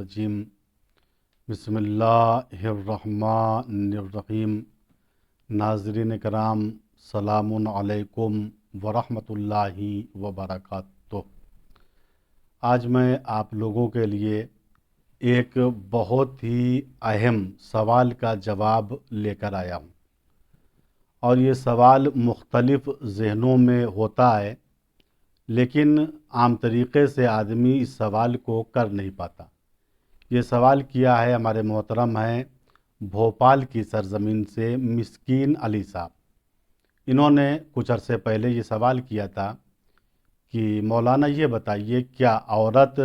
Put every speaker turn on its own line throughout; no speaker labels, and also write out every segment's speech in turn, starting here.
الرجیم بسم اللہ الرحمن الرحیم۔ ناظرین کرام، سلام علیکم ورحمۃ اللہ وبرکاتہ۔ آج میں آپ لوگوں کے لیے ایک بہت ہی اہم سوال کا جواب لے کر آیا ہوں، اور یہ سوال مختلف ذہنوں میں ہوتا ہے، لیکن عام طریقے سے آدمی اس سوال کو کر نہیں پاتا۔ یہ سوال کیا ہے ہمارے محترم ہیں بھوپال کی سرزمین سے مسکین علی صاحب۔ انہوں نے کچھ عرصے پہلے یہ سوال کیا تھا کہ مولانا یہ بتائیے، کیا عورت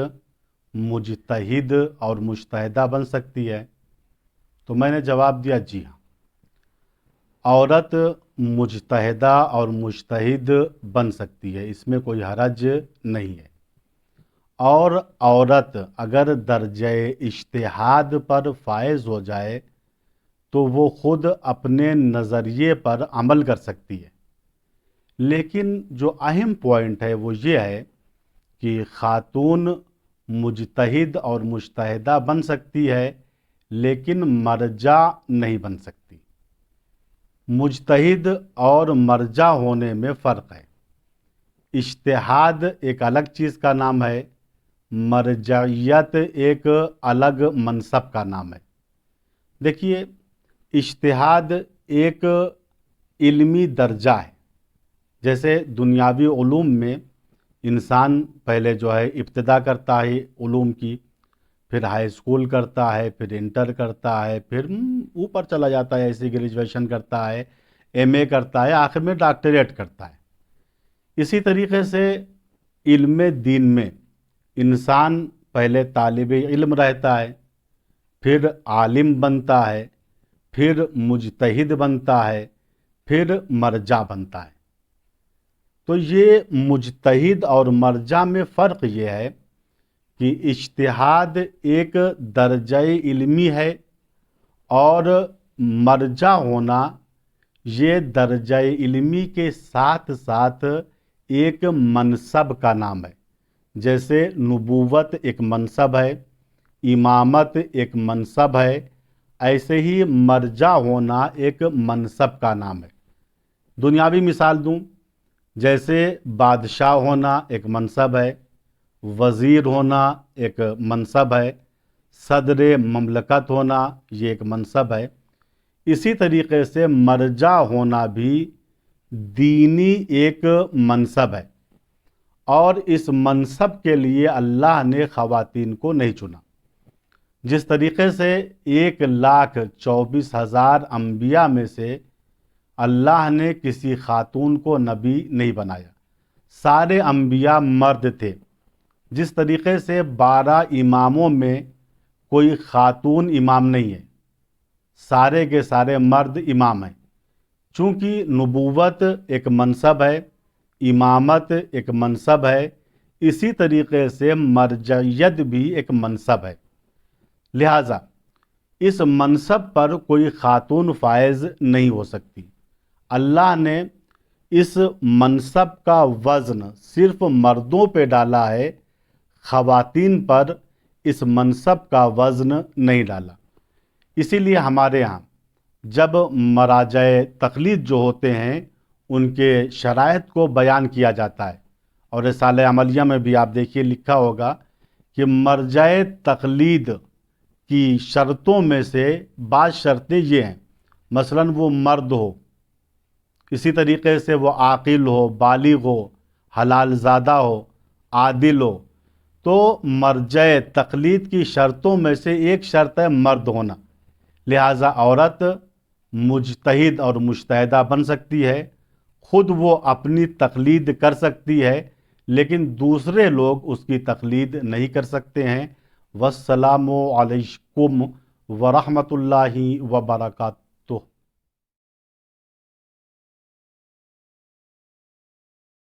مجتہد اور مجتہدہ بن سکتی ہے؟ تو میں نے جواب دیا جی ہاں، عورت مجتہدہ اور مجتہد بن سکتی ہے، اس میں کوئی حرج نہیں ہے۔ اور عورت اگر درجہ اجتہاد پر فائز ہو جائے تو وہ خود اپنے نظریے پر عمل کر سکتی ہے، لیکن جو اہم پوائنٹ ہے وہ یہ ہے کہ خاتون مجتہد اور مجتہدہ بن سکتی ہے، لیکن مرجع نہیں بن سکتی۔ مجتہد اور مرجع ہونے میں فرق ہے۔ اجتہاد ایک الگ چیز کا نام ہے، مرجعیت ایک الگ منصب کا نام ہے۔ دیکھیے، اجتہاد ایک علمی درجہ ہے۔ جیسے دنیاوی علوم میں انسان پہلے ابتدا کرتا ہے علوم کی، پھر ہائی اسکول کرتا ہے، پھر انٹر کرتا ہے، پھر اوپر چلا جاتا ہے، ایسی گریجویشن کرتا ہے، ایم اے کرتا ہے، آخر میں ڈاکٹریٹ کرتا ہے۔ اسی طریقے سے علم دین میں انسان پہلے طالب علم رہتا ہے، پھر عالم بنتا ہے، پھر مجتہد بنتا ہے، پھر مرجع بنتا ہے۔ تو یہ مجتہد اور مرجع میں فرق یہ ہے کہ اجتہاد ایک درجہ علمی ہے، اور مرجع ہونا یہ درجہ علمی کے ساتھ ساتھ ایک منصب کا نام ہے۔ جیسے نبوت ایک منصب ہے، امامت ایک منصب ہے، ایسے ہی مرجع ہونا ایک منصب کا نام ہے۔ دنیاوی مثال دوں، جیسے بادشاہ ہونا ایک منصب ہے، وزیر ہونا ایک منصب ہے، صدر مملکت ہونا یہ ایک منصب ہے۔ اسی طریقے سے مرجع ہونا بھی دینی ایک منصب ہے، اور اس منصب کے لیے اللہ نے خواتین کو نہیں چنا۔ جس طریقے سے 1,24,000 انبیاء میں سے اللہ نے کسی خاتون کو نبی نہیں بنایا، سارے انبیاء مرد تھے۔ جس طریقے سے 12 اماموں میں کوئی خاتون امام نہیں ہے، سارے کے سارے مرد امام ہیں۔ چونکہ نبوت ایک منصب ہے، امامت ایک منصب ہے، اسی طریقے سے مرجعیت بھی ایک منصب ہے۔ لہٰذا اس منصب پر کوئی خاتون فائز نہیں ہو سکتی۔ اللہ نے اس منصب کا وزن صرف مردوں پہ ڈالا ہے، خواتین پر اس منصب کا وزن نہیں ڈالا۔ اسی لیے ہمارے ہاں جب مراجع تقلید جو ہوتے ہیں ان کے شرائط کو بیان کیا جاتا ہے، اور رسالہ عملیہ میں بھی آپ دیکھیے لکھا ہوگا کہ مرجع تقلید کی شرطوں میں سے بعض شرطیں یہ ہیں، مثلاً وہ مرد ہو، اسی طریقے سے وہ عاقل ہو، بالغ ہو، حلال زادہ ہو، عادل ہو۔ تو مرجع تقلید کی شرطوں میں سے ایک شرط ہے مرد ہونا۔ لہٰذا عورت مجتہد اور مجتہدہ بن سکتی ہے، خود وہ اپنی تقلید کر سکتی ہے، لیکن دوسرے لوگ اس کی تقلید نہیں کر سکتے ہیں۔ والسلام علیکم ورحمۃ اللہ وبرکاتہ۔